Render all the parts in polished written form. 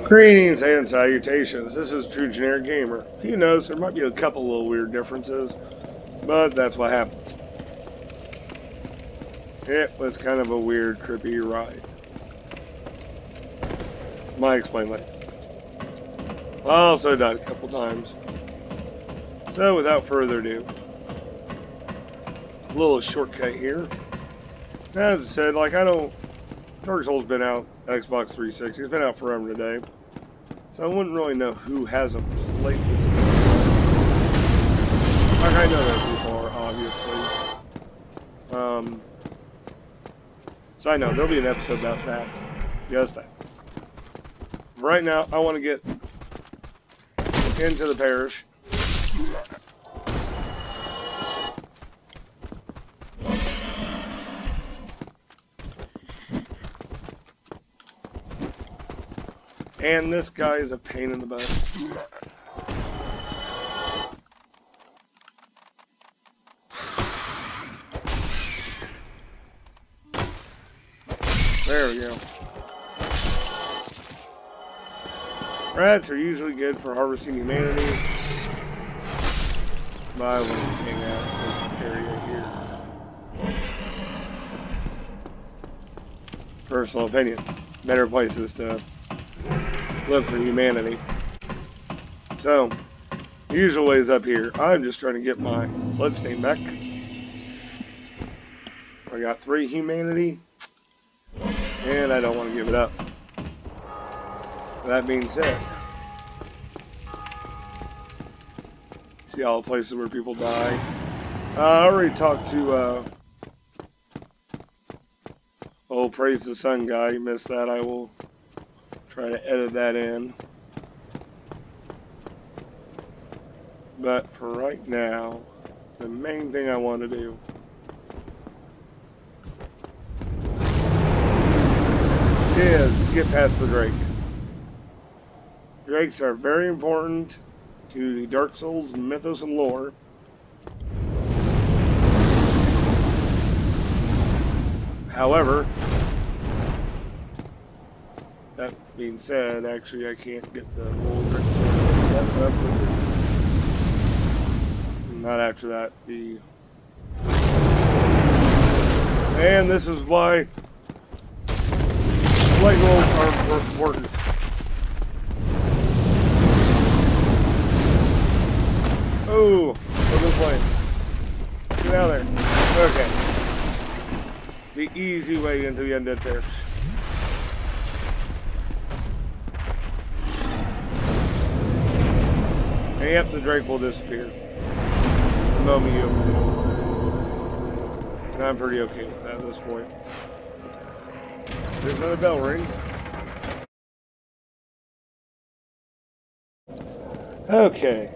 Greetings and salutations. This is True Generic Gamer. If you notice, there might be a couple little weird differences, but that's what happens. It was kind of a weird, trippy ride. Might explain later. I also died a couple times. So without further ado, a little shortcut here. As I said, Dark Souls been out, Xbox 360, it's been out forever today. So I wouldn't really know who hasn't played this game. Like, I know that people are, obviously. So I know, there'll be an episode about that. Just that. Right now, I want to get into the parish. And this guy is a pain in the butt. There we go. Rats are usually good for harvesting humanity. But I wouldn't hang out in this area here. Personal opinion. Better places to live for humanity. So, usual ways up here. I'm just trying to get my bloodstain back. I got 3 humanity. And I don't want to give it up. That being said, see all the places where people die. I already talked to Praise the Sun guy. You missed that. I will try to edit that in. But for right now, the main thing I want to do is get past the Drake. Drakes are very important to the Dark Souls mythos and lore. However, that being said, actually I can't get the old Drake sword up with it. Not after that. And this is why lightning rolls are important. Oh, what's this plane? Get out of there. Okay. The easy way into the Undead Parish. And yep, the Drake will disappear the moment you open the door. And I'm pretty okay with that at this point. There's another bell ring. Okay.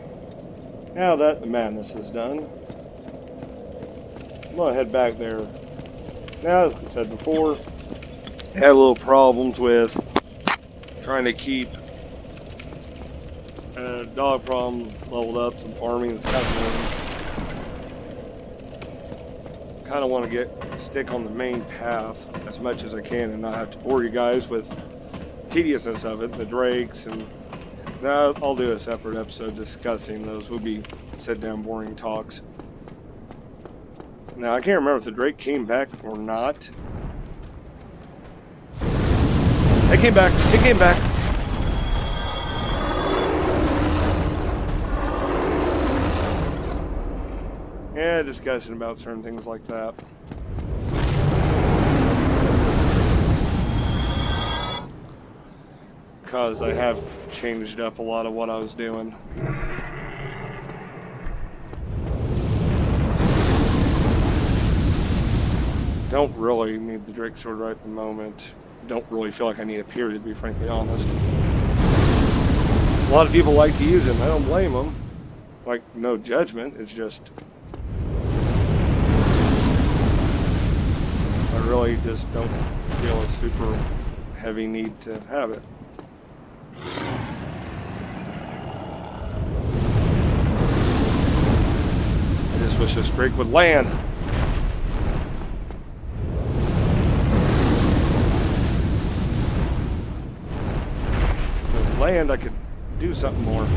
Now that the madness is done, I'm gonna head back there. Now, as I said before, I had a little problems with trying to keep dog problem leveled up, some farming and stuff. Kind of want to stick on the main path as much as I can and not have to bore you guys with the tediousness of it, the drakes, and now I'll do a separate episode discussing those. Will be sit down boring talks. Now I can't remember if the Drake came back or not. It came back. It came back. Yeah, discussion about certain things like that. Because I have changed up a lot of what I was doing. Don't really need the Drake sword right at the moment. Don't really feel like I need a period, to be frankly honest. A lot of people like to use them. I don't blame them. Like, no judgment. It's just I really just don't feel a super heavy need to have it. I just wish this Drake would land. land, I could do something more.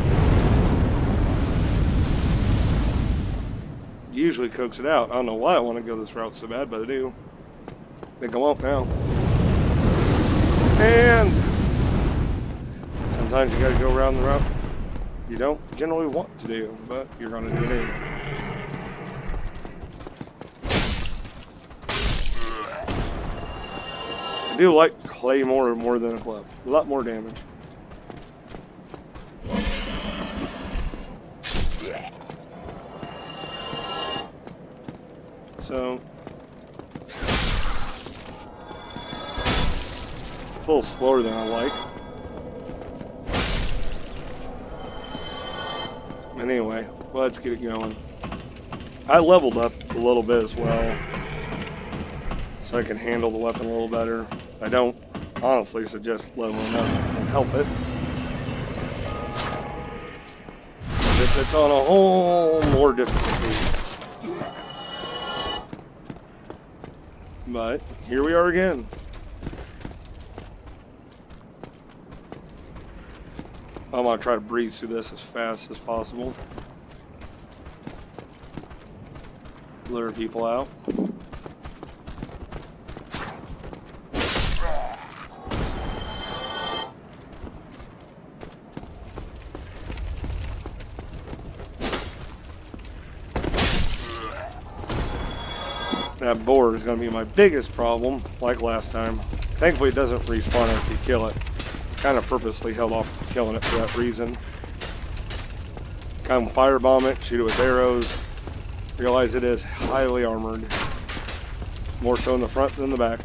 Usually cooks it out. I don't know why I want to go this route so bad, but I do. I think I won't now. And sometimes you gotta go around the route you don't generally want to do, but you're gonna do it anyway. I do like Claymore more than a club. A lot more damage. So, it's a little slower than I like. Anyway, let's get it going. I leveled up a little bit as well, so I can handle the weapon a little better. I don't honestly suggest leveling up if you can help it. If it's on a whole more difficulty. But here we are again. I'm gonna try to breeze through this as fast as possible. Lure people out. That boar is going to be my biggest problem, like last time. Thankfully it doesn't respawn after you kill it. Kind of purposely held off killing it for that reason. Kind of firebomb it, shoot it with arrows. Realize it is highly armored. More so in the front than the back.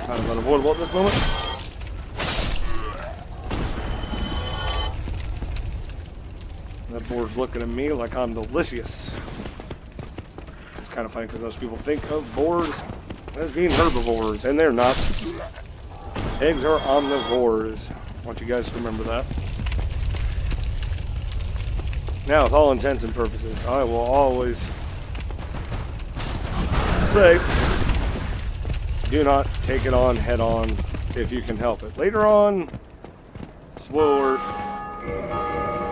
Kind of unavoidable at this moment. That boar's looking at me like I'm delicious. It's kind of funny because most people think of boars as being herbivores, and they're not. Eggs are omnivores. I want you guys to remember that. Now, with all intents and purposes, I will always say, do not take it on head on if you can help it. Later on, spoiler alert,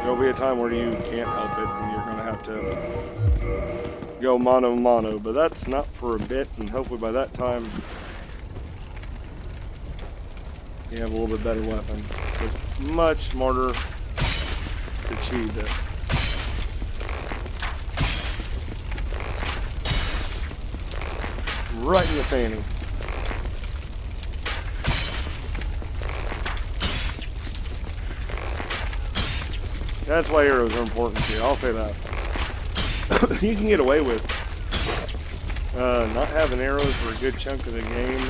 there'll be a time where you can't help it and you're going to have to go mano a mano, but that's not for a bit, and hopefully by that time you have a little bit better weapon. It's much smarter to cheese it. Right in the fanny. That's why arrows are important here, I'll say that. You can get away with not having arrows for a good chunk of the game.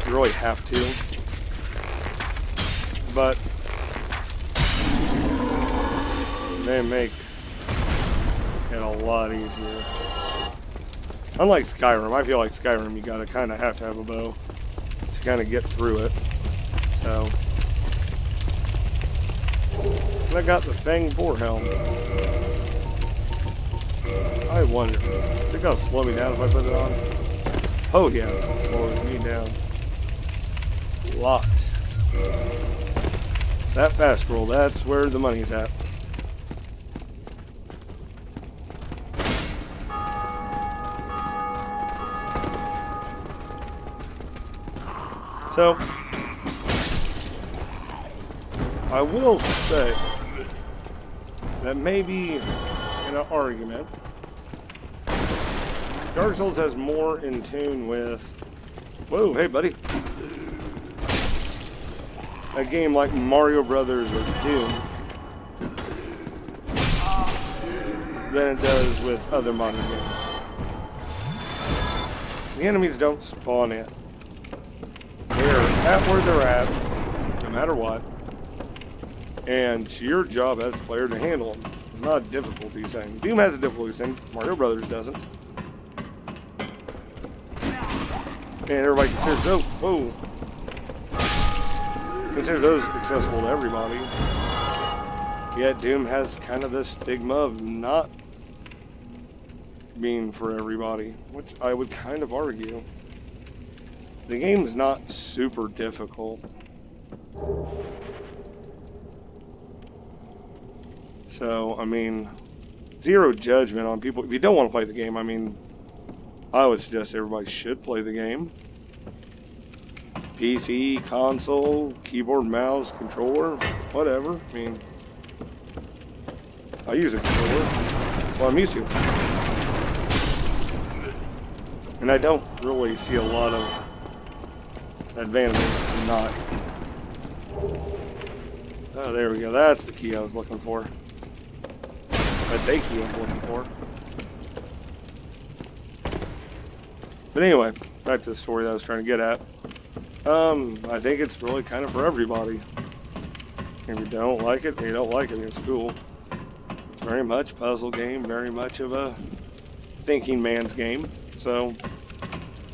You really have to. But they make it a lot easier. Unlike Skyrim, I feel like Skyrim you gotta kinda have to have a bow to kinda get through it. So I got the Fang Boar Helm. I wonder, think that'll slow me down if I put it on? Oh yeah, it'll slow me down a lot. That fast roll, that's where the money's at. So, I will say that maybe in an argument, Dark Souls has more in tune with, whoa, hey buddy, a game like Mario Brothers or Doom than it does with other modern games. The enemies don't spawn in. They're at where they're at, no matter what. And it's your job as a player to handle them. It's not a difficulty thing. Doom has a difficulty thing. Mario Brothers doesn't. And everybody considers those, considers those accessible to everybody. Yet Doom has kind of this stigma of not being for everybody, which I would kind of argue. The game is not super difficult. So, I mean, zero judgment on people. If you don't want to play the game, I mean, I would suggest everybody should play the game. PC, console, keyboard, mouse, controller, whatever. I mean, I use a controller. That's what I'm used to. And I don't really see a lot of advantages to not. Oh, there we go. That's the key I was looking for. That's a key I was looking for. But anyway, back to the story that I was trying to get at. I think it's really kind of for everybody. If you don't like it, you don't like it. It's cool. It's very much a puzzle game, very much of a thinking man's game. So,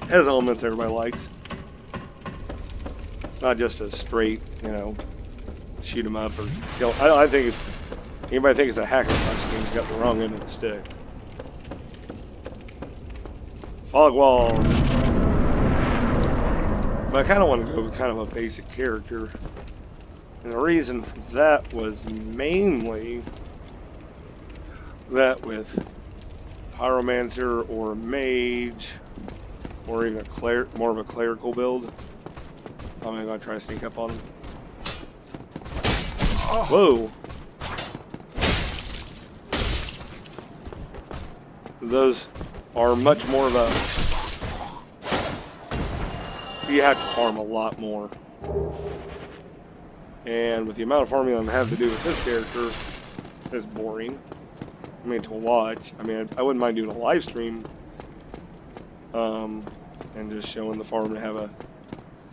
it has elements everybody likes. It's not just a straight, shoot 'em up or kill. I think if anybody thinks it's a hack and slash game, you got the wrong end of the stick. Fog wall. But I kind of want to go with kind of a basic character. And the reason for that was mainly that with Pyromancer or Mage, or even more of a clerical build, I'm going to try to sneak up on him. Whoa! Those are much more of a... You have to farm a lot more. And with the amount of farming I'm having to do with this character, it's boring. I mean, to watch. I mean, I wouldn't mind doing a live stream. And just showing the farm and have a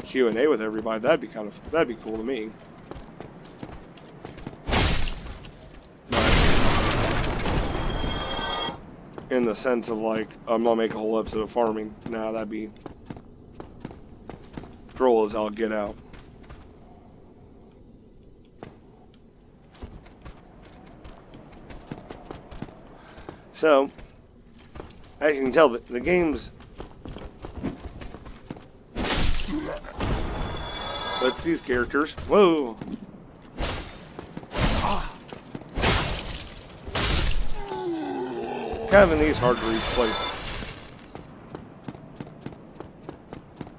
Q&A with everybody. That'd be cool to me. In the sense of like, I'm gonna make a whole episode of farming. Nah, that'd be troll as I'll get out. So, as you can tell, the game's... Let's see these characters. Whoa! Kind of in these hard to reach places.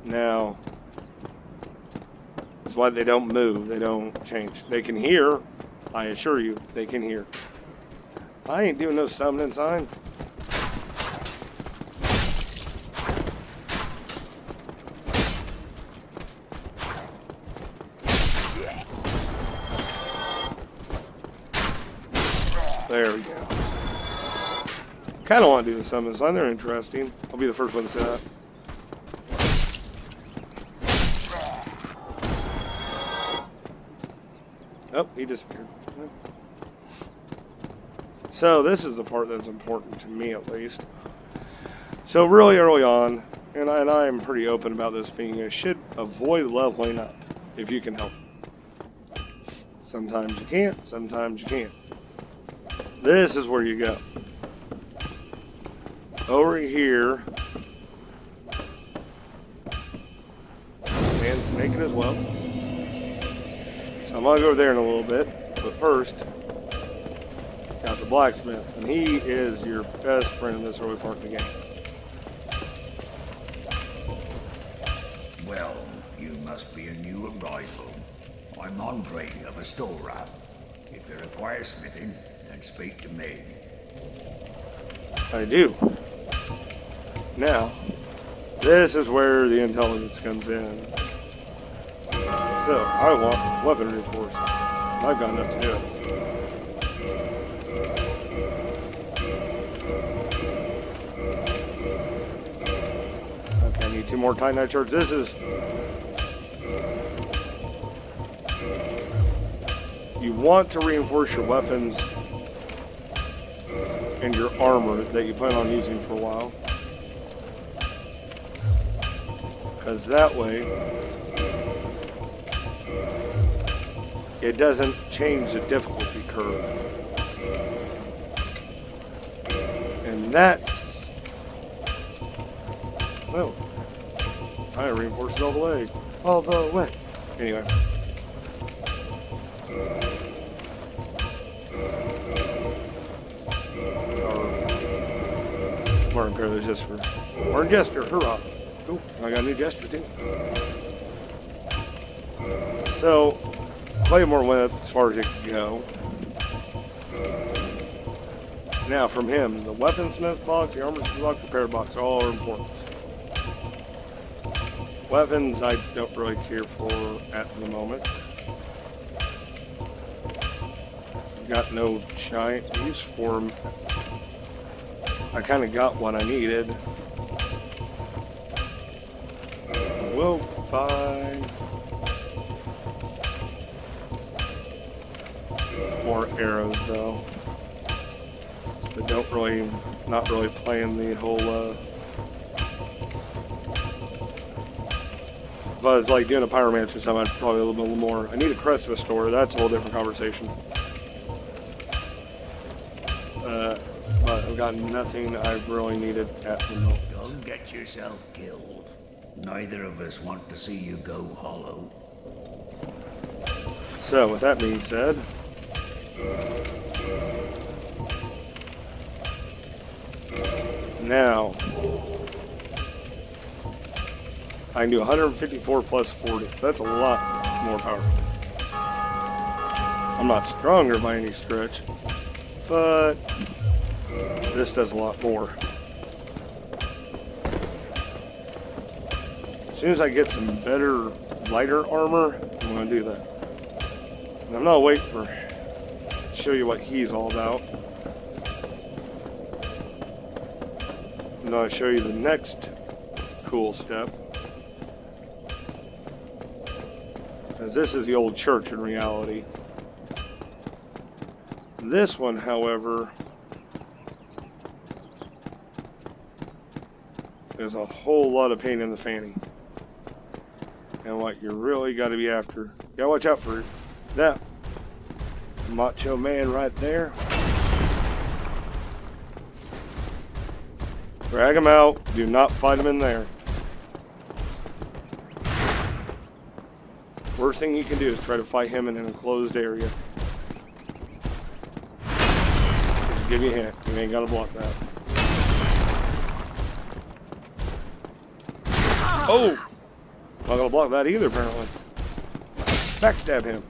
Now, that's why they don't move, they don't change. They can hear, I assure you, they can hear. I ain't doing no summoning sign. There we go. Kind of want to do the summon sign. They're interesting. I'll be the first one to say that. Oh, he disappeared. So this is the part that's important to me, at least. So really early on, and I am pretty open about this being, you should avoid leveling up if you can help. Sometimes you can't. Sometimes you can't. This is where you go. Over here, and naked as well. So I'm gonna go over there in a little bit, but first, got the blacksmith, and he is your best friend in this early part of the game. Well, you must be a new arrival. I'm Andre of Astora. If you require smithing, then speak to me. I do. Now, this is where the intelligence comes in. So, I want weaponry, of course. I've got enough to do it. Okay, I need 2 more Titanite shards. This is... You want to reinforce your weapons and your armor that you plan on using for a while. Because that way, it doesn't change the difficulty curve. And that's... Oh. I reinforced it all the way. All the way. Anyway. Our repair this just for... Or gesture, hurrah. Cool. I got a new gesture too. So, play more with it as far as it can go. Now from him, the weaponsmith box, the armorsmith box, repair box, all are important. Weapons I don't really care for at the moment. Got no giant use for them. I kind of got what I needed. We'll buy more arrows though. So don't really, not really playing the whole. If I was like doing a pyromancer or something, I'd probably a little bit more. I need a crest of a store. That's a whole different conversation. But I've got nothing I've really needed at the moment. Don't get yourself killed. Neither of us want to see you go hollow. So, with that being said, now I can do 154 plus 40. So that's a lot more powerful. I'm not stronger by any stretch, but this does a lot more. As soon as I get some better, lighter armor, I'm going to do that. And I'm not waiting for show you what he's all about. And I'll show you the next cool step. As this is the old church in reality. This one, however, is a whole lot of pain in the fanny. And what you really got to be after. You gotta watch out for that macho man right there. Drag him out. Do not fight him in there. Worst thing you can do is try to fight him in an enclosed area. Just give you a hint. You ain't got to block that. Oh! Not going to block that either, apparently. Backstab him.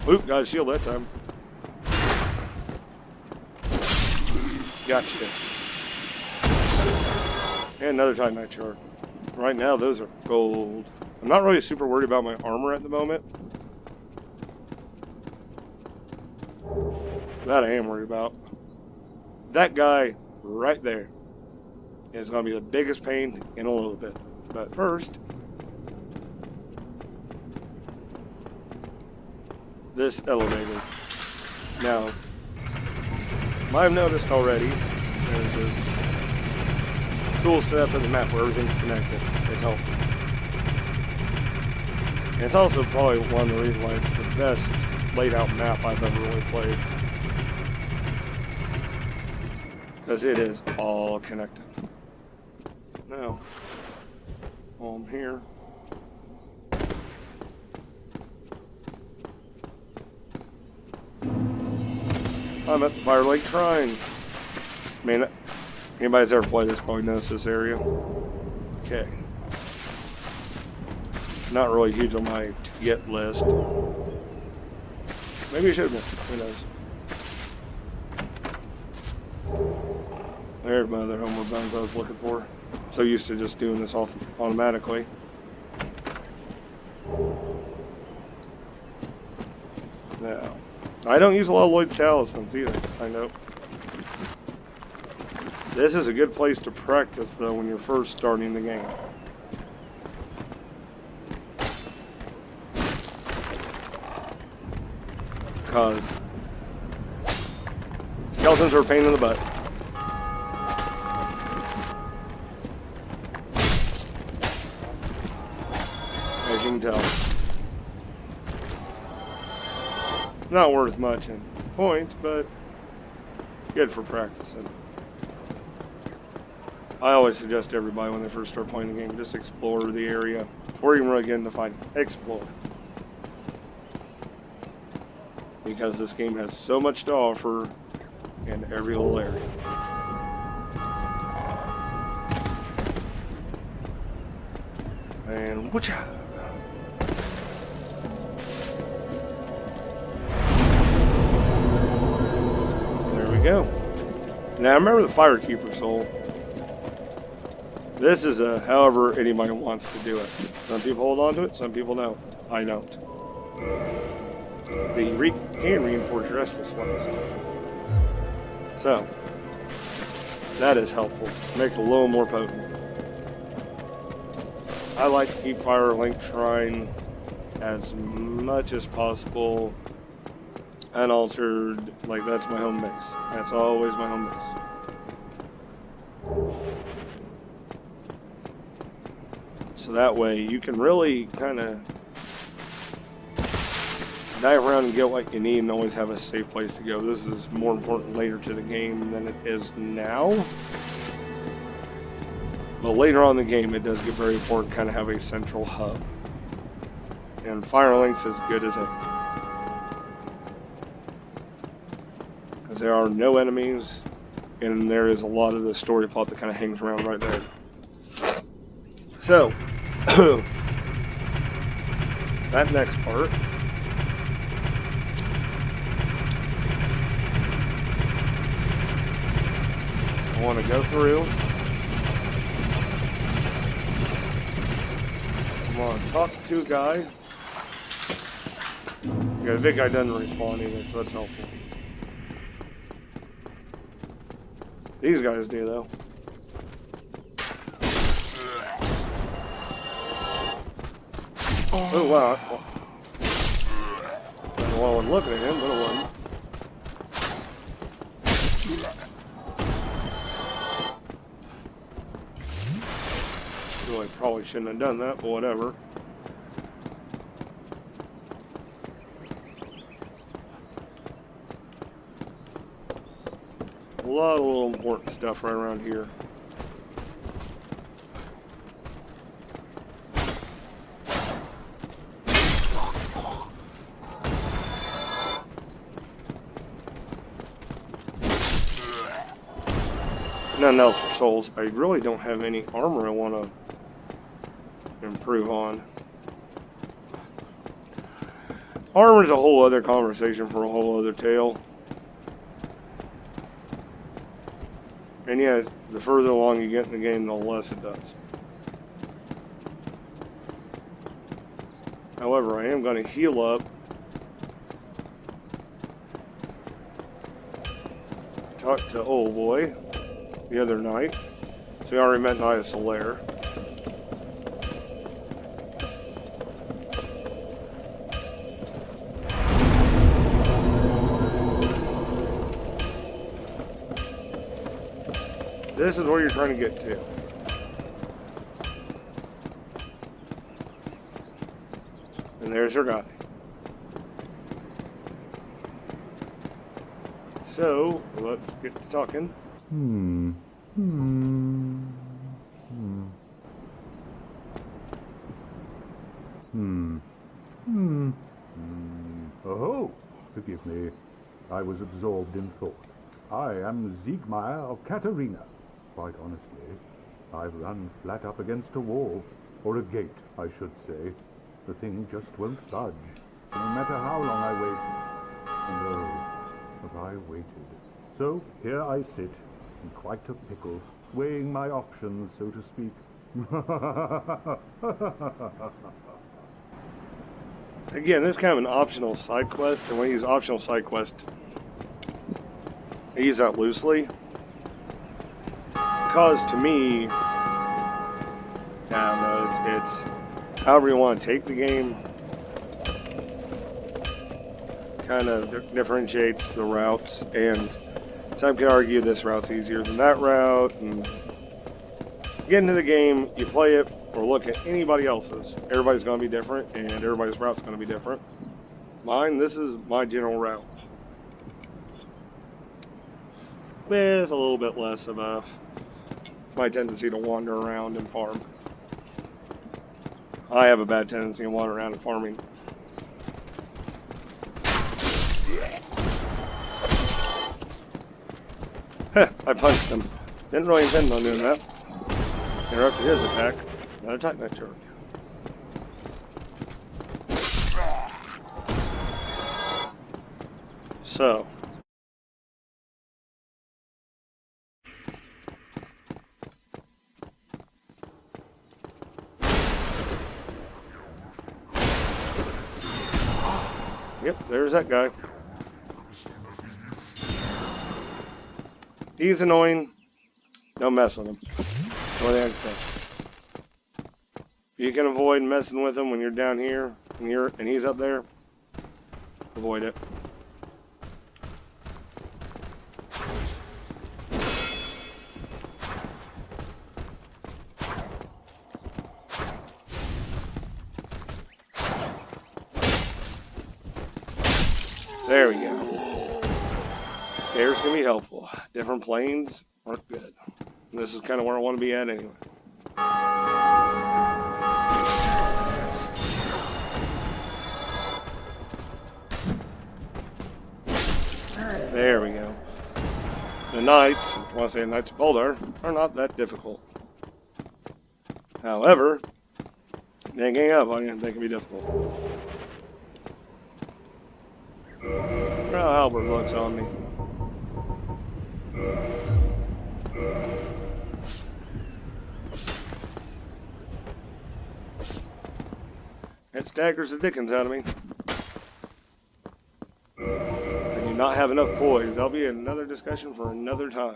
Oop, got a shield that time. Gotcha. And another Titanite shard. Right now, those are gold. I'm not really super worried about my armor at the moment. That I am worried about. That guy right there is going to be the biggest pain in a little bit. But first, this elevator. Now, I've noticed already there's this cool setup of the map where everything's connected. It's helpful. And it's also probably one of the reasons why it's the best laid out map I've ever really played. Because it is all connected. Now, while I'm here, I'm at the Fire Lake Shrine. I mean, anybody's ever played this probably knows this area. Okay. Not really huge on my to-get list. Maybe it should have been. Who knows? There's my other homeward bound I was looking for. So used to just doing this off automatically. Now, I don't use a lot of Lloyd's talismans either, I know. This is a good place to practice though when you're first starting the game. Because skeletons are a pain in the butt. As you can tell. Not worth much in points, but good for practicing. I always suggest everybody when they first start playing the game, just explore the area before you even really get into fighting. Explore. Because this game has so much to offer in every little area. And whatcha? There we go. Now remember the Firekeeper soul. This is a however anybody wants to do it. Some people hold on to it, some people don't. I don't. But you can reinforce your restless ones. So, that is helpful. Makes it a little more potent. I like to keep Firelink Shrine as much as possible unaltered. Like, that's my home base. That's always my home base. So that way you can really kind of dive around and get what you need and always have a safe place to go. This is more important later to the game than it is now. But later on in the game, it does get very important to kind of have a central hub. And Firelink's as good as it. Because there are no enemies, and there is a lot of the story plot that kind of hangs around right there. So, that next part. I want to go through. I'm going to talk to a guy. Yeah, the big guy doesn't respawn either, so that's helpful. These guys do, though. Oh, wow. I don't know why I was looking at him, but it wasn't. Really, probably shouldn't have done that, but whatever. A lot of little important stuff right around here. Nothing else for souls. I really don't have any armor I want to improve on. Armor is a whole other conversation for a whole other tale. And yeah, the further along you get in the game, the less it does. However, I am going to heal up. Talk to old boy the other night. So he already met Naya Solaire. This is where you're trying to get to. And there's your guy. So, let's get to talking. Oh, forgive me. I was absorbed in thought. I am Siegmeyer of Katarina. Quite honestly, I've run flat up against a wall, or a gate, I should say. The thing just won't budge, no matter how long I wait. And oh, have I waited. So here I sit, in quite a pickle, weighing my options, so to speak. Again, this is kind of an optional side quest, and when I use optional side quest, I use that loosely. Because to me, I don't know, it's however you want to take the game. Kind kind of differentiates the routes, and some can argue this route's easier than that route, and get into the game, you play it, or look at anybody else's. Everybody's going to be different, and everybody's route's going to be different. Mine, this is my general route. With a little bit less of my tendency to wander around and farm. I have a bad tendency to wander around and farming. Heh, I punched him. Didn't really intend on doing that. Interrupted his attack. Another Titanite turret. So. Yep, there's that guy. He's annoying. Don't mess with him. What I say. If you can avoid messing with him when you're down here and he's up there, avoid it. There we go. Stairs can be helpful. Different planes aren't good. And this is kind of where I want to be at anyway. There we go. The knights, I want to say the Knights of Poldar, are not that difficult. However, they gang up on you, they can be difficult. How Halberd looks on me. It staggers the dickens out of me. I do not have enough poise. That'll be another discussion for another time.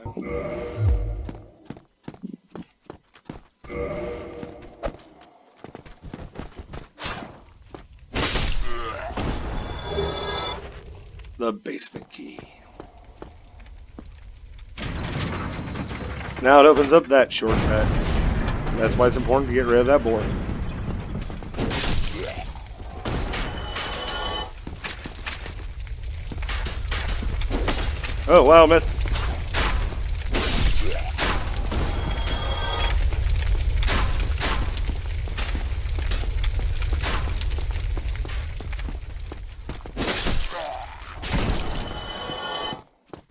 The basement key. Now it opens up that shortcut. That's why it's important to get rid of that board. Oh, wow, missed.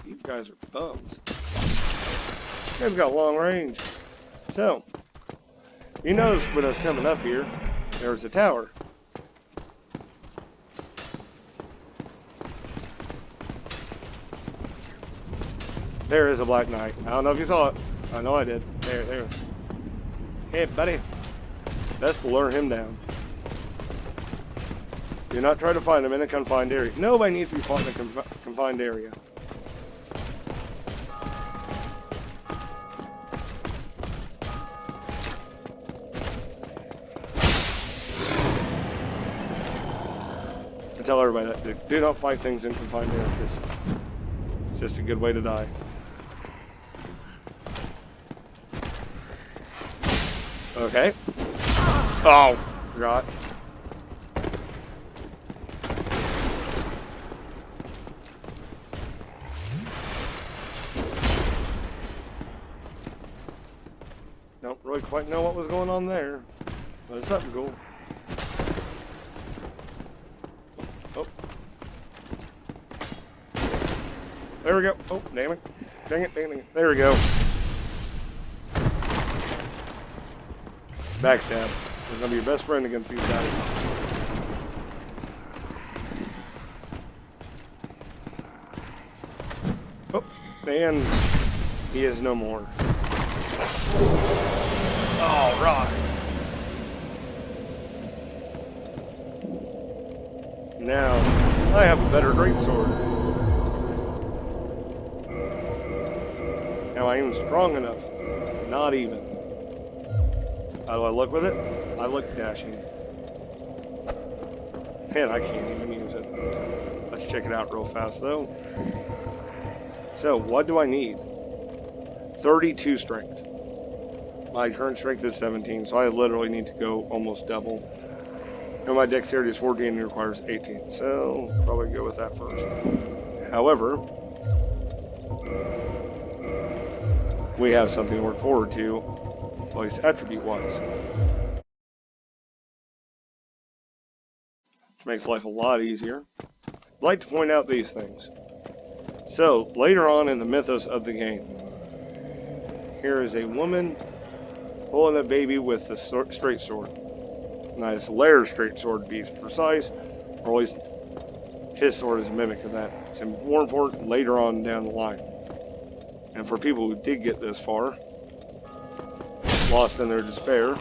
You guys are bums. They've got long range. So, you notice when I was coming up here, there was a tower. There is a Black Knight. I don't know if you saw it. I know I did. There. Hey, buddy. Best to lure him down. Do not try to find him in a confined area. Nobody needs to be fought in a confined area. I tell everybody that. Do not fight things in confined areas. It's just a good way to die. Okay. Oh, forgot. Don't really quite know what was going on there, but it's something cool. Oh. There we go. Oh, damn it. Dang it. There we go. Backstab. He's gonna be your best friend against these guys. Oh, and he is no more. All right. Now, I have a better greatsword. Now I am strong enough. Not even. How do I look with it? I look dashing. And I can't even use it. Let's check it out real fast though. So what do I need? 32 strength. My current strength is 17, so I literally need to go almost double. And my dexterity is 14 and it requires 18, so probably go with that first. However, we have something to look forward to, at least attribute-wise. Makes life a lot easier. I'd like to point out these things. So, later on in the mythos of the game, here is a woman holding a baby with a straight sword. Nice layer straight sword to be precise, or at least his sword is a mimic of that. It's more important later on down the line. And for people who did get this far, lost in their despair,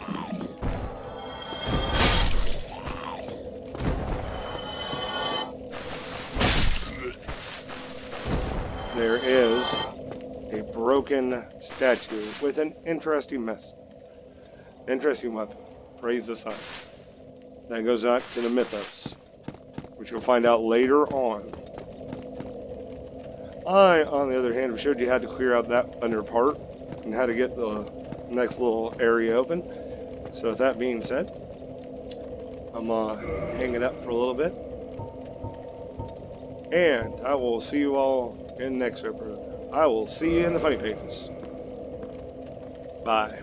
there is a broken statue with an interesting weapon. Praise the sun. That goes out to the mythos, which you'll find out later on. I, on the other hand, have showed you how to clear out that under part and how to get the next little area open. So with that being said, I'm hang it up for a little bit. And I will see you all in the next episode. I will see you in the funny pages. Bye.